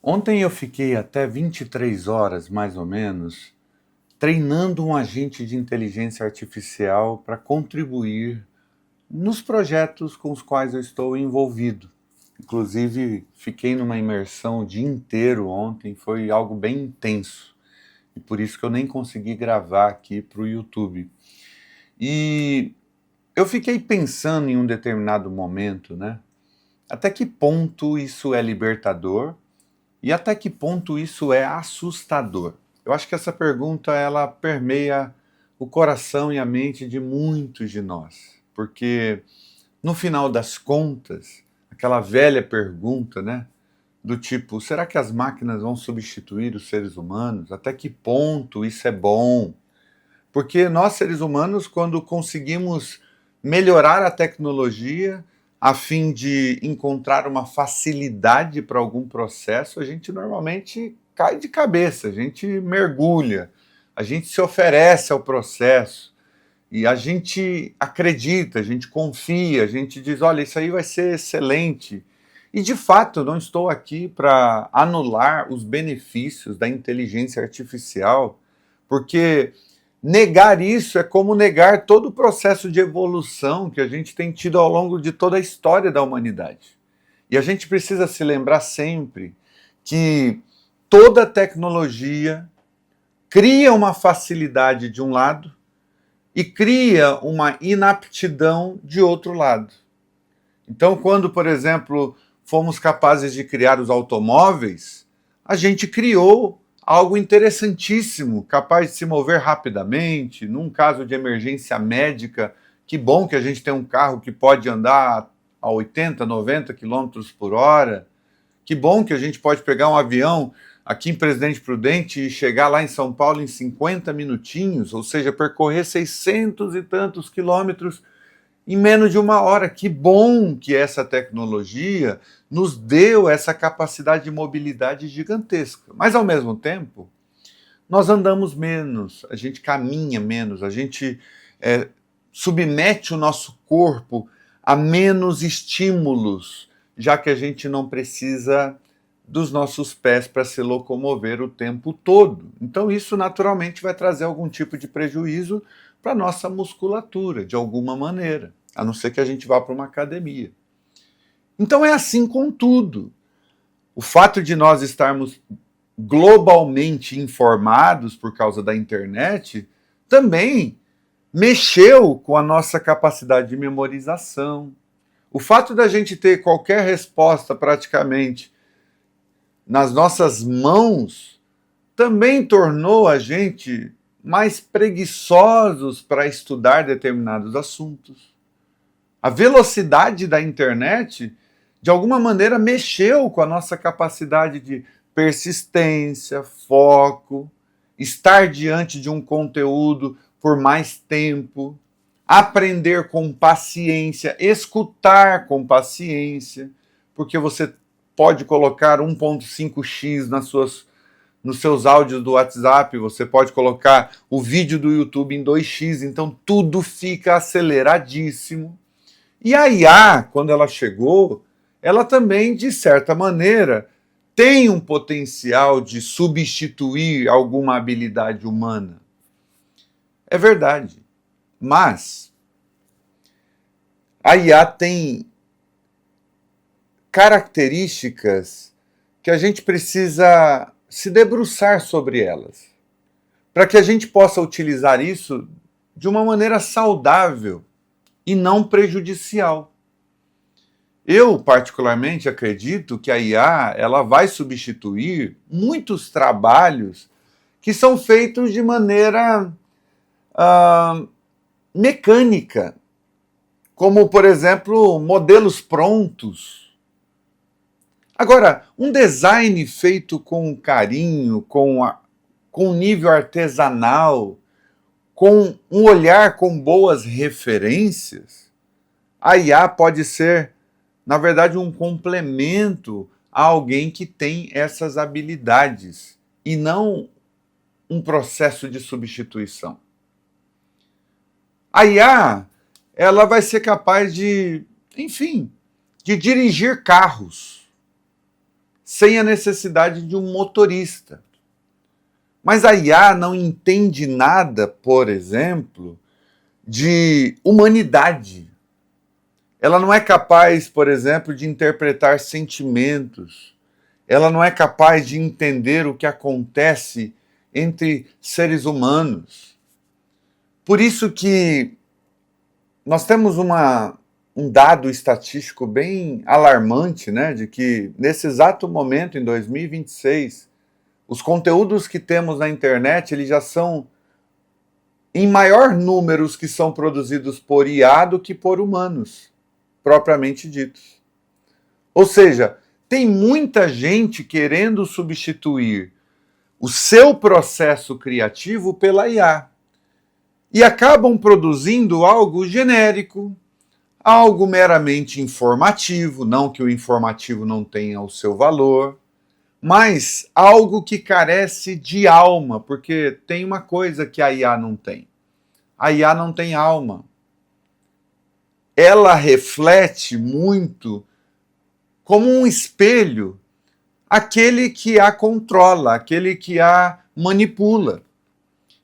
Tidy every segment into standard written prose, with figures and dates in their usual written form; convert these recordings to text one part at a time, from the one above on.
Ontem eu fiquei até 23 horas, mais ou menos, treinando um agente de inteligência artificial para contribuir nos projetos com os quais eu estou envolvido. Inclusive, fiquei numa imersão o dia inteiro ontem, foi algo bem intenso. E por isso que eu nem consegui gravar aqui para o YouTube. E eu fiquei pensando em um determinado momento, né? Até que ponto isso é libertador e até que ponto isso é assustador? Eu acho que essa pergunta ela permeia o coração e a mente de muitos de nós, porque no final das contas, aquela velha pergunta, né, do tipo, será que as máquinas vão substituir os seres humanos? Até que ponto isso é bom? Porque nós, seres humanos, quando conseguimos melhorar a tecnologia a fim de encontrar uma facilidade para algum processo, a gente normalmente cai de cabeça, a gente mergulha, a gente se oferece ao processo e a gente acredita, a gente confia, a gente diz: olha, isso aí vai ser excelente. E de fato, eu não estou aqui para anular os benefícios da inteligência artificial, porque negar isso é como negar todo o processo de evolução que a gente tem tido ao longo de toda a história da humanidade. E a gente precisa se lembrar sempre que toda tecnologia cria uma facilidade de um lado e cria uma inaptidão de outro lado. Então, quando, por exemplo, fomos capazes de criar os automóveis, a gente criou algo interessantíssimo, capaz de se mover rapidamente, num caso de emergência médica. Que bom que a gente tem um carro que pode andar a 80, 90 quilômetros por hora. Que bom que a gente pode pegar um avião aqui em Presidente Prudente e chegar lá em São Paulo em 50 minutinhos, ou seja, percorrer 600 e tantos quilômetros em menos de uma hora. Que bom que essa tecnologia nos deu essa capacidade de mobilidade gigantesca. Mas, ao mesmo tempo, nós andamos menos, a gente caminha menos, a gente submete o nosso corpo a menos estímulos, já que a gente não precisa dos nossos pés para se locomover o tempo todo. Então isso naturalmente vai trazer algum tipo de prejuízo para a nossa musculatura, de alguma maneira, a não ser que a gente vá para uma academia. Então é assim com tudo. O fato de nós estarmos globalmente informados por causa da internet também mexeu com a nossa capacidade de memorização. O fato da gente ter qualquer resposta praticamente nas nossas mãos também tornou a gente mais preguiçosos para estudar determinados assuntos. A velocidade da internet, de alguma maneira, mexeu com a nossa capacidade de persistência, foco, estar diante de um conteúdo por mais tempo, aprender com paciência, escutar com paciência, porque você pode colocar 1.5x nos seus áudios do WhatsApp, você pode colocar o vídeo do YouTube em 2x, então tudo fica aceleradíssimo. E a IA, quando ela chegou, ela também, de certa maneira, tem um potencial de substituir alguma habilidade humana. É verdade. Mas a IA tem características que a gente precisa se debruçar sobre elas, para que a gente possa utilizar isso de uma maneira saudável e não prejudicial. Eu, particularmente, acredito que a IA ela vai substituir muitos trabalhos que são feitos de maneira mecânica, como, por exemplo, modelos prontos. Agora, um design feito com carinho, com nível artesanal, com um olhar com boas referências, a IA pode ser, na verdade, um complemento a alguém que tem essas habilidades e não um processo de substituição. A IA, ela vai ser capaz de, enfim, de dirigir carros sem a necessidade de um motorista. Mas a IA não entende nada, por exemplo, de humanidade. Ela não é capaz, por exemplo, de interpretar sentimentos. Ela não é capaz de entender o que acontece entre seres humanos. Por isso que nós temos um dado estatístico bem alarmante, né, de que nesse exato momento, em 2026, os conteúdos que temos na internet, eles já são em maior número os que são produzidos por IA do que por humanos, propriamente ditos. Ou seja, tem muita gente querendo substituir o seu processo criativo pela IA. E acabam produzindo algo genérico, algo meramente informativo, não que o informativo não tenha o seu valor, mas algo que carece de alma, porque tem uma coisa que a IA não tem. A IA não tem alma. Ela reflete muito como um espelho aquele que a controla, aquele que a manipula.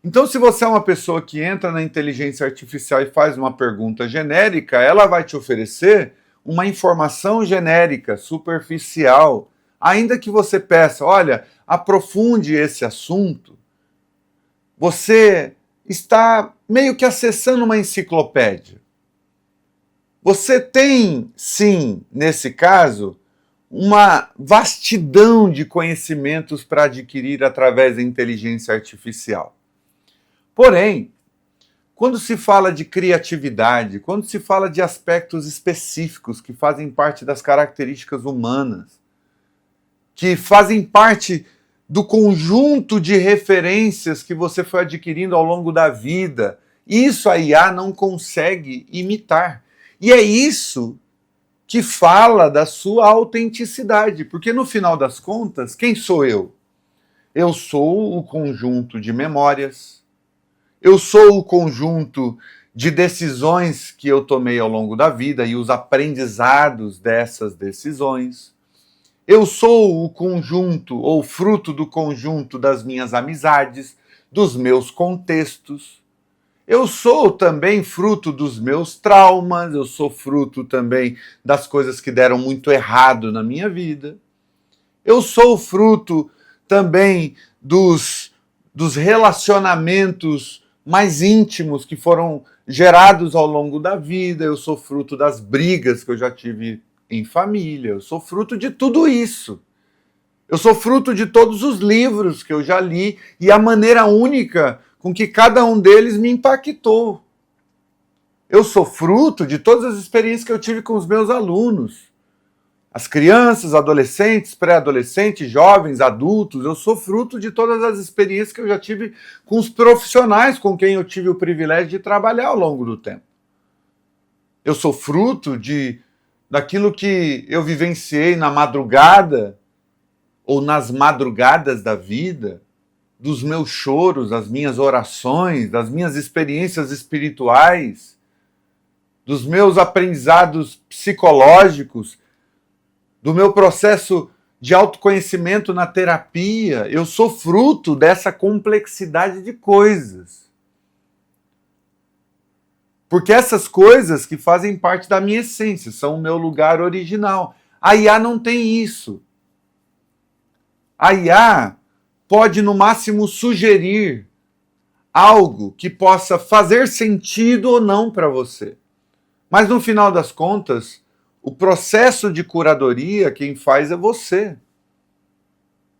Então, se você é uma pessoa que entra na inteligência artificial e faz uma pergunta genérica, ela vai te oferecer uma informação genérica, superficial. Ainda que você peça, olha, aprofunde esse assunto, você está meio que acessando uma enciclopédia. Você tem, sim, nesse caso, uma vastidão de conhecimentos para adquirir através da inteligência artificial. Porém, quando se fala de criatividade, quando se fala de aspectos específicos que fazem parte das características humanas, que fazem parte do conjunto de referências que você foi adquirindo ao longo da vida, isso a IA não consegue imitar. E é isso que fala da sua autenticidade, porque no final das contas, quem sou eu? Eu sou o conjunto de memórias, eu sou o conjunto de decisões que eu tomei ao longo da vida e os aprendizados dessas decisões. Eu sou o conjunto ou fruto do conjunto das minhas amizades, dos meus contextos. Eu sou também fruto dos meus traumas, eu sou fruto também das coisas que deram muito errado na minha vida. Eu sou fruto também dos relacionamentos mais íntimos que foram gerados ao longo da vida, eu sou fruto das brigas que eu já tive em família, eu sou fruto de tudo isso. Eu sou fruto de todos os livros que eu já li e a maneira única com que cada um deles me impactou. Eu sou fruto de todas as experiências que eu tive com os meus alunos. As crianças, adolescentes, pré-adolescentes, jovens, adultos, eu sou fruto de todas as experiências que eu já tive com os profissionais com quem eu tive o privilégio de trabalhar ao longo do tempo. Eu sou fruto daquilo que eu vivenciei na madrugada ou nas madrugadas da vida, dos meus choros, das minhas orações, das minhas experiências espirituais, dos meus aprendizados psicológicos, do meu processo de autoconhecimento na terapia. Eu sou fruto dessa complexidade de coisas. Porque essas coisas que fazem parte da minha essência, são o meu lugar original. A IA não tem isso. A IA pode, no máximo, sugerir algo que possa fazer sentido ou não para você. Mas, no final das contas, o processo de curadoria, quem faz é você.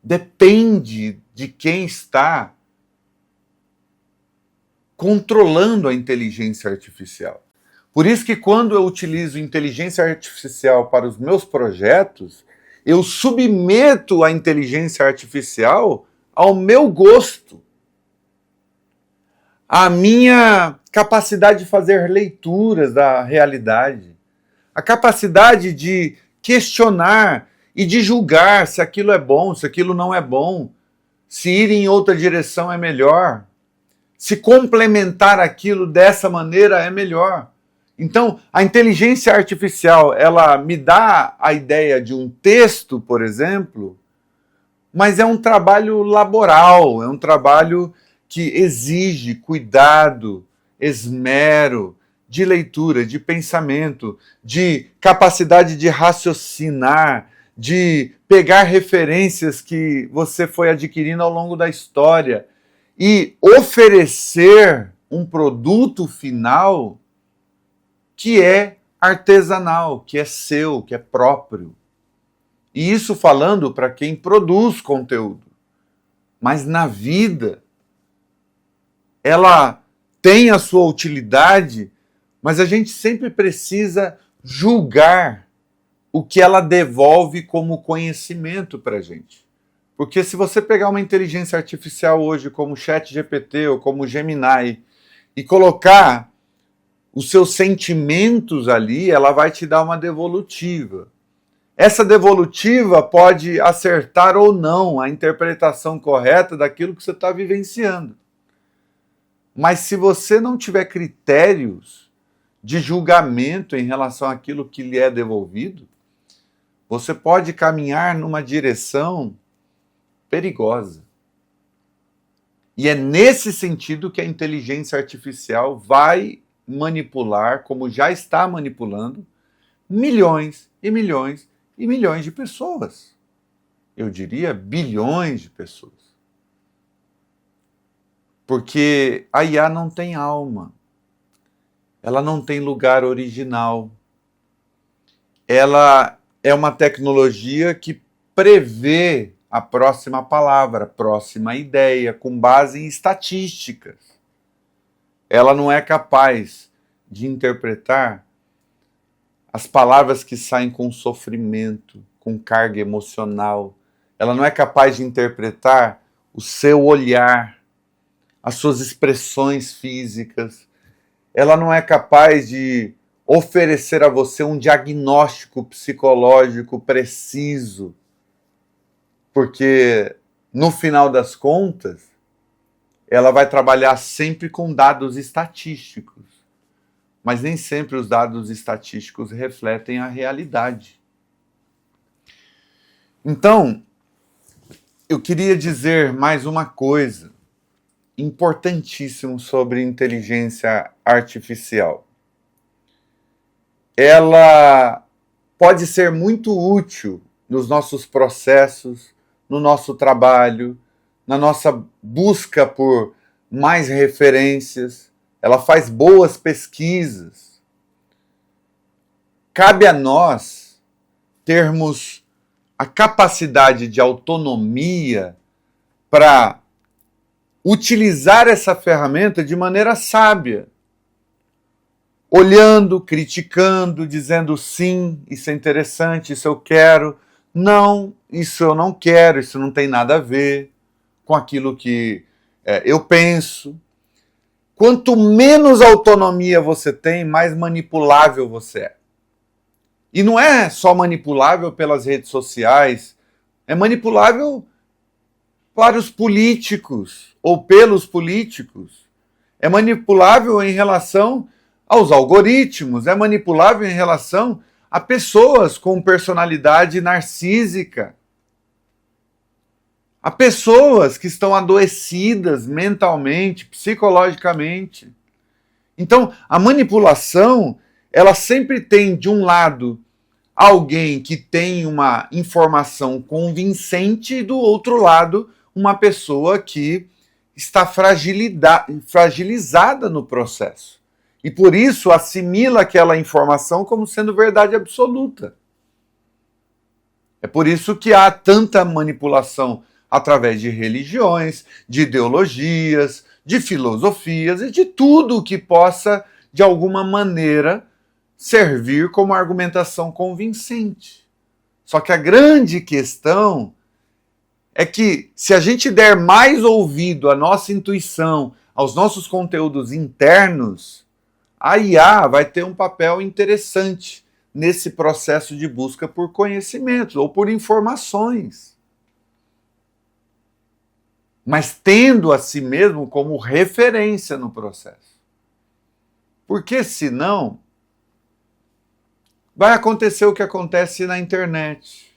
Depende de quem está controlando a inteligência artificial. Por isso que quando eu utilizo inteligência artificial para os meus projetos, eu submeto a inteligência artificial ao meu gosto, à minha capacidade de fazer leituras da realidade, a capacidade de questionar e de julgar se aquilo é bom, se aquilo não é bom, se ir em outra direção é melhor, se complementar aquilo dessa maneira é melhor. Então, a inteligência artificial, ela me dá a ideia de um texto, por exemplo, Mas é um trabalho laboral, é um trabalho que exige cuidado, esmero, de leitura, de pensamento, de capacidade de raciocinar, de pegar referências que você foi adquirindo ao longo da história e oferecer um produto final que é artesanal, que é seu, que é próprio. E isso falando para quem produz conteúdo. Mas na vida, ela tem a sua utilidade, mas a gente sempre precisa julgar o que ela devolve como conhecimento para a gente. Porque se você pegar uma inteligência artificial hoje como o ChatGPT ou como o Gemini e colocar os seus sentimentos ali, ela vai te dar uma devolutiva. Essa devolutiva pode acertar ou não a interpretação correta daquilo que você está vivenciando. Mas se você não tiver critérios de julgamento em relação àquilo que lhe é devolvido, você pode caminhar numa direção perigosa. E é nesse sentido que a inteligência artificial vai manipular, como já está manipulando, milhões e milhões e milhões de pessoas. Eu diria bilhões de pessoas. Porque a IA não tem alma. Ela não tem lugar original. Ela é uma tecnologia que prevê a próxima palavra, a próxima ideia, com base em estatísticas. Ela não é capaz de interpretar as palavras que saem com sofrimento, com carga emocional. Ela não é capaz de interpretar o seu olhar, as suas expressões físicas. Ela não é capaz de oferecer a você um diagnóstico psicológico preciso, porque no final das contas, ela vai trabalhar sempre com dados estatísticos, mas nem sempre os dados estatísticos refletem a realidade. Então, eu queria dizer mais uma coisa importantíssimo sobre inteligência artificial. Ela pode ser muito útil nos nossos processos, no nosso trabalho, na nossa busca por mais referências. Ela faz boas pesquisas. Cabe a nós termos a capacidade de autonomia para utilizar essa ferramenta de maneira sábia, olhando, criticando, dizendo sim, isso é interessante, isso eu quero, não, isso eu não quero, isso não tem nada a ver com aquilo que eu penso. Quanto menos autonomia você tem, mais manipulável você é. E não é só manipulável pelas redes sociais, é manipulável para os políticos ou pelos políticos. É manipulável em relação aos algoritmos, é manipulável em relação a pessoas com personalidade narcísica, a pessoas que estão adoecidas mentalmente, psicologicamente. Então, a manipulação, ela sempre tem, de um lado, alguém que tem uma informação convincente e, do outro lado, uma pessoa que está fragilizada no processo. E, por isso, assimila aquela informação como sendo verdade absoluta. É por isso que há tanta manipulação através de religiões, de ideologias, de filosofias e de tudo que possa, de alguma maneira, servir como argumentação convincente. Só que a grande questão é que, se a gente der mais ouvido à nossa intuição, aos nossos conteúdos internos, a IA vai ter um papel interessante nesse processo de busca por conhecimentos ou por informações. Mas tendo a si mesmo como referência no processo. Porque senão vai acontecer o que acontece na internet.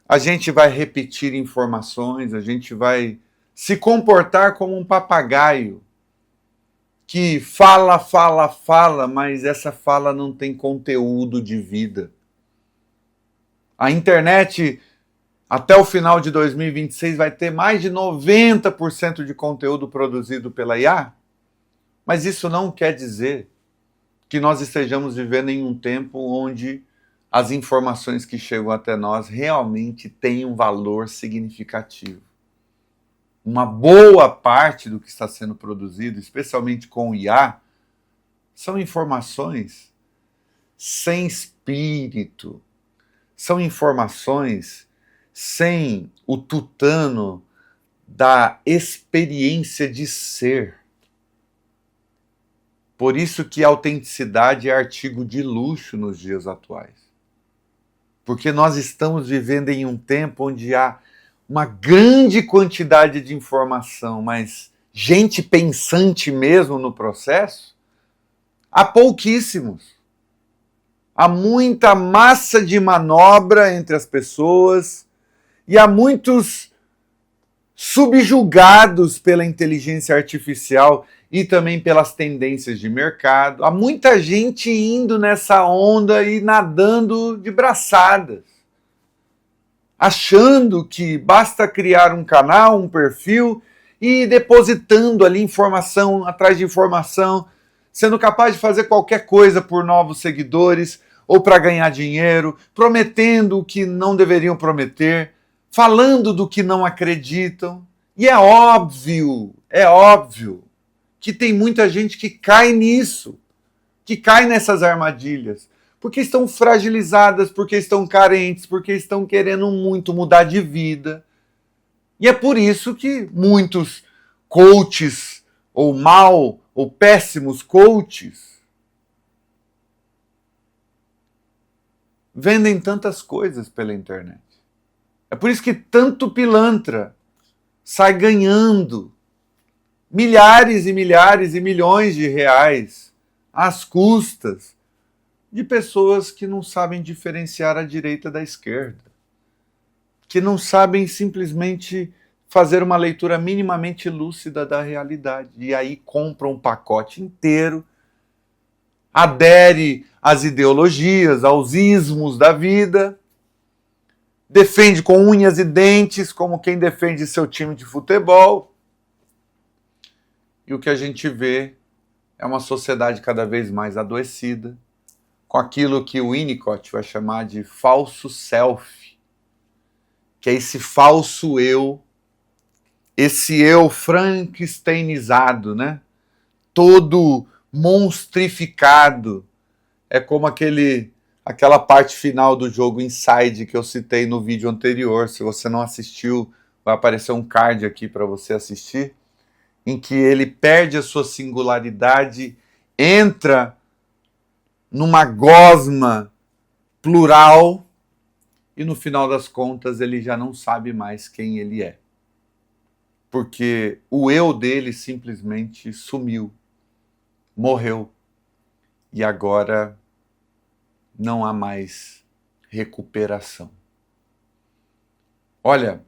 a gente vai repetir informações, a gente vai se comportar como um papagaio que fala, fala, fala, mas essa fala não tem conteúdo de vida. A internet, até o final de 2026, vai ter mais de 90% de conteúdo produzido pela IA, mas isso não quer dizer que nós estejamos vivendo em um tempo onde as informações que chegam até nós realmente têm um valor significativo. Uma boa parte do que está sendo produzido, especialmente com o IA, são informações sem espírito, são informações sem o tutano da experiência de ser. Por isso que a autenticidade é artigo de luxo nos dias atuais. Porque nós estamos vivendo em um tempo onde há uma grande quantidade de informação, mas gente pensante mesmo no processo, há pouquíssimos. Há muita massa de manobra entre as pessoas e há muitos subjugados pela inteligência artificial e também pelas tendências de mercado. Há muita gente indo nessa onda e nadando de braçadas, achando que basta criar um canal, um perfil e depositando ali informação atrás de informação, sendo capaz de fazer qualquer coisa por novos seguidores ou para ganhar dinheiro, prometendo o que não deveriam prometer, falando do que não acreditam. E é óbvio que tem muita gente que cai nisso, que cai nessas armadilhas, porque estão fragilizadas, porque estão carentes, porque estão querendo muito mudar de vida. E é por isso que muitos coaches, ou mal, ou péssimos coaches, vendem tantas coisas pela internet. É por isso que tanto pilantra sai ganhando milhares e milhares e milhões de reais às custas de pessoas que não sabem diferenciar a direita da esquerda, que não sabem simplesmente fazer uma leitura minimamente lúcida da realidade, e aí compram um pacote inteiro, adere às ideologias, aos ismos da vida, defende com unhas e dentes, como quem defende seu time de futebol. E o que a gente vê é uma sociedade cada vez mais adoecida, com aquilo que o Winnicott vai chamar de falso self, que é esse falso eu, esse eu frankensteinizado, né? Todo monstrificado. É como aquela parte final do jogo Inside que eu citei no vídeo anterior. Se você não assistiu, vai aparecer um card aqui para você assistir, em que ele perde a sua singularidade, entra numa gosma plural e no final das contas ele já não sabe mais quem ele é. Porque o eu dele simplesmente sumiu, morreu, e agora não há mais recuperação. Olha,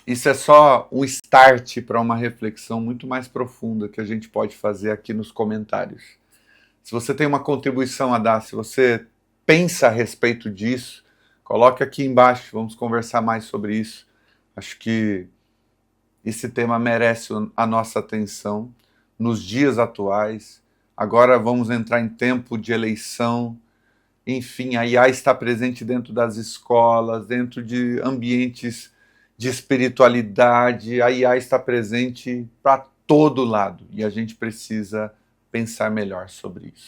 isso é só um start para uma reflexão muito mais profunda que a gente pode fazer aqui nos comentários. Se você tem uma contribuição a dar, se você pensa a respeito disso, coloque aqui embaixo, vamos conversar mais sobre isso. Acho que esse tema merece a nossa atenção nos dias atuais. Agora vamos entrar em tempo de eleição. Enfim, a IA está presente dentro das escolas, dentro de ambientes de espiritualidade. A IA está presente para todo lado e a gente precisa pensar melhor sobre isso.